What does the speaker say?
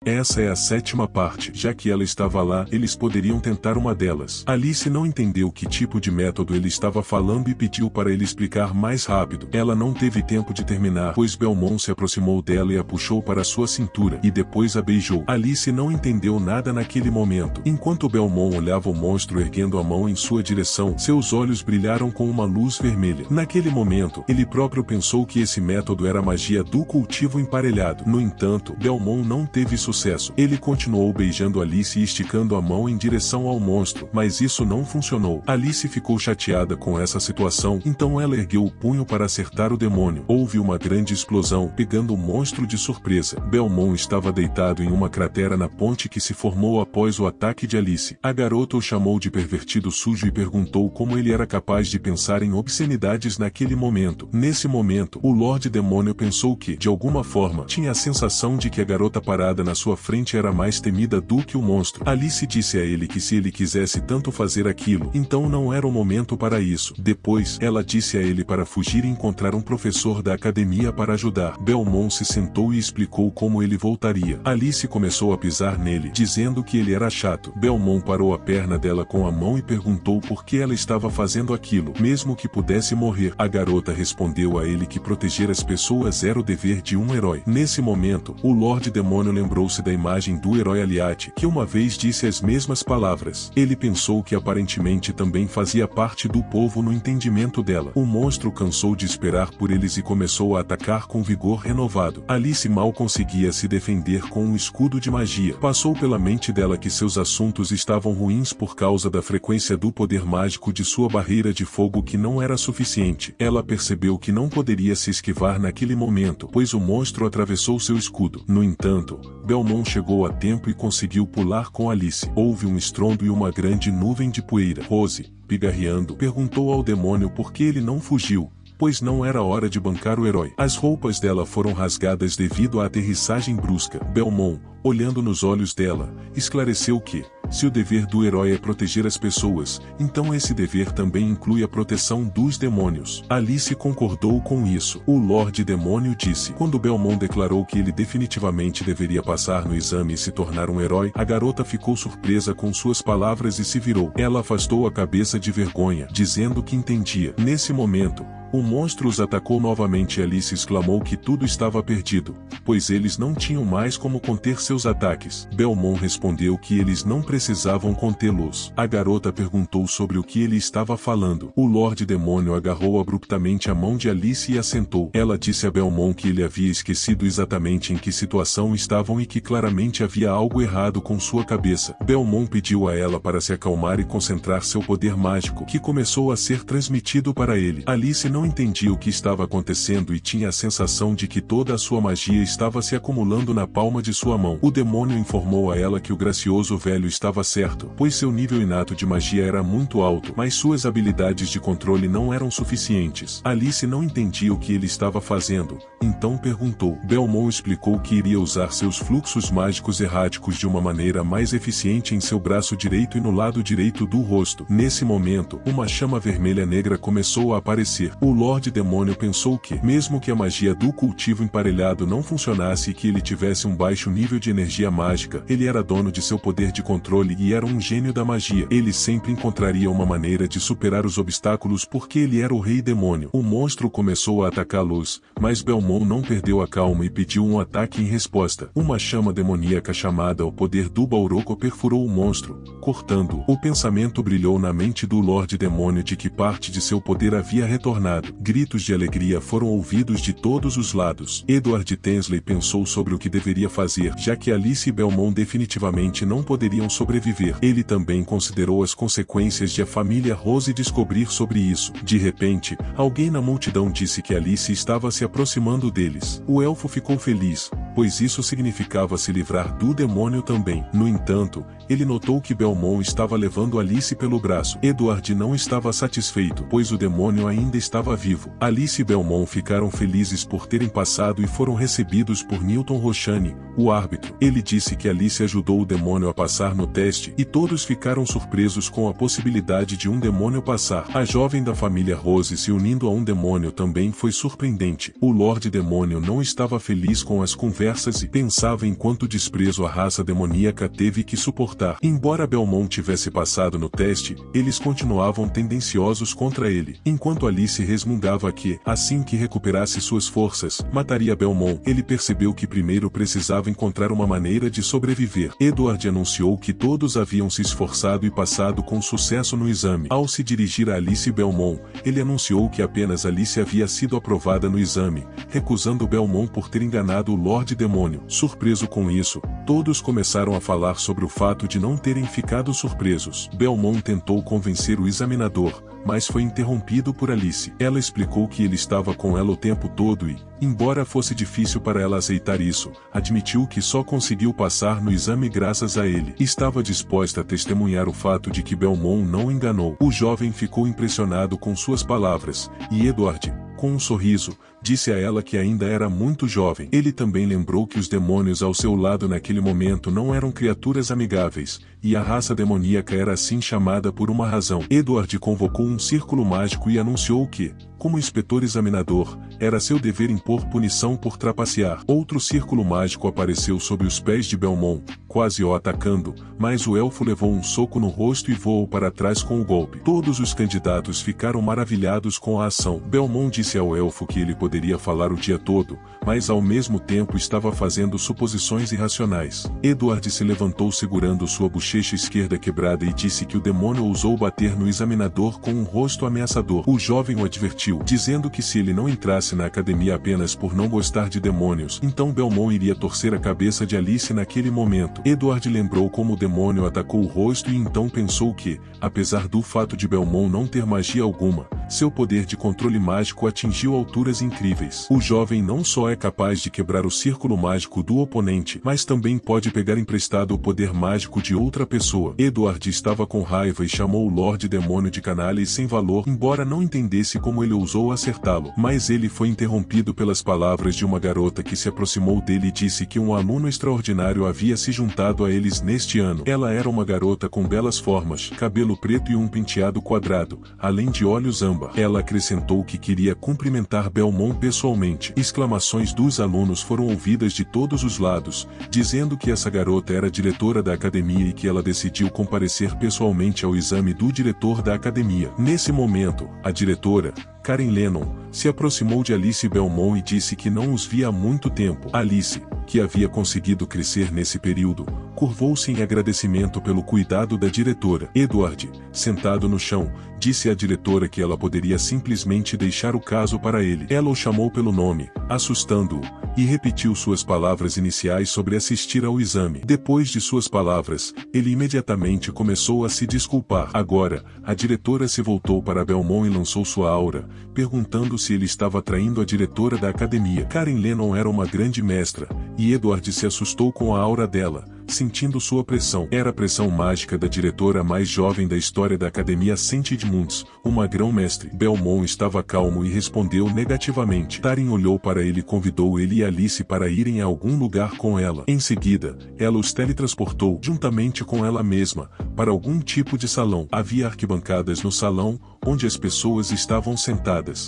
Essa é a 7ª parte. Já que ela estava lá, eles poderiam tentar uma delas. Alice não entendeu que tipo de método ele estava falando e pediu para ele explicar mais rápido. Ela não teve tempo de terminar, pois Belmont se aproximou dela e a puxou para sua cintura, e depois a beijou. Alice não entendeu nada naquele momento. Enquanto Belmont olhava o monstro erguendo a mão em sua direção, seus olhos brilharam com uma luz vermelha. Naquele momento, ele próprio pensou que esse método era a magia do cultivo emparelhado. No entanto, Belmont não teve sucesso. Ele continuou beijando Alice e esticando a mão em direção ao monstro, mas isso não funcionou. Alice ficou chateada com essa situação, então ela ergueu o punho para acertar o demônio. Houve uma grande explosão, pegando o monstro de surpresa. Belmont estava deitado em uma cratera na ponte que se formou após o ataque de Alice. A garota o chamou de pervertido sujo e perguntou como ele era capaz de pensar em obscenidades naquele momento. Nesse momento, o Lorde Demônio pensou que, de alguma forma, tinha a sensação de que a garota parada na sua frente era mais temida do que o monstro. Alice disse a ele que se ele quisesse tanto fazer aquilo, então não era o momento para isso. Depois, ela disse a ele para fugir e encontrar um professor da academia para ajudar. Belmont se sentou e explicou como ele voltaria. Alice começou a pisar nele, dizendo que ele era chato. Belmont parou a perna dela com a mão e perguntou por que ela estava fazendo aquilo, mesmo que pudesse morrer. A garota respondeu a ele que proteger as pessoas era o dever de um herói. Nesse momento, o Lorde Demônio lembrou-se da imagem do herói Aliate, que uma vez disse as mesmas palavras. Ele pensou que aparentemente também fazia parte do povo no entendimento dela. O monstro cansou de esperar por eles e começou a atacar com vigor renovado. Alice mal conseguia se defender com um escudo de magia. Passou pela mente dela que seus assuntos estavam ruins por causa da frequência do poder mágico de sua barreira de fogo que não era suficiente. Ela percebeu que não poderia se esquivar naquele momento, pois o monstro atravessou seu escudo. No entanto, Belmont chegou a tempo e conseguiu pular com Alice. Houve um estrondo e uma grande nuvem de poeira. Rose, pigarreando, perguntou ao demônio por que ele não fugiu, pois não era hora de bancar o herói. As roupas dela foram rasgadas devido à aterrissagem brusca. Belmont, olhando nos olhos dela, esclareceu que, se o dever do herói é proteger as pessoas, então esse dever também inclui a proteção dos demônios. Alice concordou com isso. O Lorde Demônio disse. Quando Belmont declarou que ele definitivamente deveria passar no exame e se tornar um herói, a garota ficou surpresa com suas palavras e se virou. Ela afastou a cabeça de vergonha, dizendo que entendia. Nesse momento, o monstro os atacou novamente e Alice exclamou que tudo estava perdido, pois eles não tinham mais como conter seus ataques. Belmont respondeu que eles não precisavam contê-los. A garota perguntou sobre o que ele estava falando. O Lorde Demônio agarrou abruptamente a mão de Alice e a sentou. Ela disse a Belmont que ele havia esquecido exatamente em que situação estavam e que claramente havia algo errado com sua cabeça. Belmont pediu a ela para se acalmar e concentrar seu poder mágico, que começou a ser transmitido para ele. Alice não entendia o que estava acontecendo e tinha a sensação de que toda a sua magia estava se acumulando na palma de sua mão. O demônio informou a ela que o gracioso velho estava certo, pois seu nível inato de magia era muito alto, mas suas habilidades de controle não eram suficientes. Alice não entendia o que ele estava fazendo, então perguntou. Belmont explicou que iria usar seus fluxos mágicos erráticos de uma maneira mais eficiente em seu braço direito e no lado direito do rosto. Nesse momento, uma chama vermelha negra começou a aparecer. O Lorde Demônio pensou que, mesmo que a magia do cultivo emparelhado não funcionasse e que ele tivesse um baixo nível de energia mágica, ele era dono de seu poder de controle e era um gênio da magia. Ele sempre encontraria uma maneira de superar os obstáculos porque ele era o Rei Demônio. O monstro começou a atacá-los, mas Belmont não perdeu a calma e pediu um ataque em resposta. Uma chama demoníaca chamada o poder do Bauroco perfurou o monstro, cortando-o. O pensamento brilhou na mente do Lorde Demônio de que parte de seu poder havia retornado. Gritos de alegria foram ouvidos de todos os lados. Edward Tensley pensou sobre o que deveria fazer, já que Alice e Belmont definitivamente não poderiam sobreviver. Ele também considerou as consequências de a família Rose descobrir sobre isso. De repente, alguém na multidão disse que Alice estava se aproximando deles. O elfo ficou feliz, pois isso significava se livrar do demônio também. No entanto, ele notou que Belmont estava levando Alice pelo braço. Edward não estava satisfeito, pois o demônio ainda estava vivo. Alice e Belmont ficaram felizes por terem passado e foram recebidos por Newton Rochane, o árbitro. outro. Ele disse que Alice ajudou o demônio a passar no teste, e todos ficaram surpresos com a possibilidade de um demônio passar. A jovem da família Rose se unindo a um demônio também foi surpreendente. O Lorde Demônio não estava feliz com as conversas e pensava em quanto desprezo a raça demoníaca teve que suportar. Embora Belmont tivesse passado no teste, eles continuavam tendenciosos contra ele. Enquanto Alice resmungava que, assim que recuperasse suas forças, mataria Belmont, ele percebeu que primeiro precisava encontrar uma maneira de sobreviver. Edward anunciou que todos haviam se esforçado e passado com sucesso no exame. Ao se dirigir a Alice Belmont, ele anunciou que apenas Alice havia sido aprovada no exame, recusando Belmont por ter enganado o Lorde Demônio. Surpreso com isso, todos começaram a falar sobre o fato de não terem ficado surpresos. Belmont tentou convencer o examinador, mas foi interrompido por Alice. Ela explicou que ele estava com ela o tempo todo e, embora fosse difícil para ela aceitar isso, admitiu que só conseguiu passar no exame graças a ele. Estava disposta a testemunhar o fato de que Belmont não o enganou. O jovem ficou impressionado com suas palavras, e Edward, com um sorriso, disse a ela que ainda era muito jovem. Ele também lembrou que os demônios ao seu lado naquele momento não eram criaturas amigáveis, e a raça demoníaca era assim chamada por uma razão. Edward convocou um círculo mágico e anunciou que, como inspetor examinador, era seu dever impor punição por trapacear. Outro círculo mágico apareceu sob os pés de Belmont, quase o atacando, mas o elfo levou um soco no rosto e voou para trás com o golpe. Todos os candidatos ficaram maravilhados com a ação. Belmont disse ao elfo que ele poderia falar o dia todo, mas ao mesmo tempo estava fazendo suposições irracionais. Edward se levantou segurando sua bochecha esquerda quebrada e disse que o demônio ousou bater no examinador com um rosto ameaçador. O jovem o advertiu, dizendo que se ele não entrasse na academia apenas por não gostar de demônios, então Belmont iria torcer a cabeça de Alice naquele momento. Edward lembrou como o demônio atacou o rosto e então pensou que, apesar do fato de Belmont não ter magia alguma, seu poder de controle mágico atingiu alturas incríveis. O jovem não só é capaz de quebrar o círculo mágico do oponente, mas também pode pegar emprestado o poder mágico de outra pessoa. Edward estava com raiva e chamou o Lorde Demônio de canalha e sem valor, embora não entendesse como ele ousou acertá-lo. Mas ele foi interrompido pelas palavras de uma garota que se aproximou dele e disse que um aluno extraordinário havia se juntado a eles neste ano. Ela era uma garota com belas formas, cabelo preto e um penteado quadrado, além de olhos âmbar. Ela acrescentou que queria cumprimentar Belmont pessoalmente. Exclamações dos alunos foram ouvidas de todos os lados, dizendo que essa garota era diretora da academia e que ela decidiu comparecer pessoalmente ao exame do diretor da academia. Nesse momento, a diretora, Karen Lennon, se aproximou de Alice Belmont e disse que não os via há muito tempo. Alice, que havia conseguido crescer nesse período, curvou-se em agradecimento pelo cuidado da diretora. Edward, sentado no chão, disse à diretora que ela poderia simplesmente deixar o caso para ele. Ela o chamou pelo nome, assustando-o, e repetiu suas palavras iniciais sobre assistir ao exame. Depois de suas palavras, ele imediatamente começou a se desculpar. Agora, a diretora se voltou para Belmont e lançou sua aura, perguntando se ele estava traindo a diretora da academia. Karen Lennon era uma grande mestra, e Edward se assustou com a aura dela, sentindo sua pressão. Era a pressão mágica da diretora mais jovem da história da academia St. Edmunds, uma grão-mestre. Belmont estava calmo e respondeu negativamente. Karen olhou para ele e convidou ele e Alice para irem a algum lugar com ela. Em seguida, ela os teletransportou, juntamente com ela mesma, para algum tipo de salão. Havia arquibancadas no salão, onde as pessoas estavam sentadas.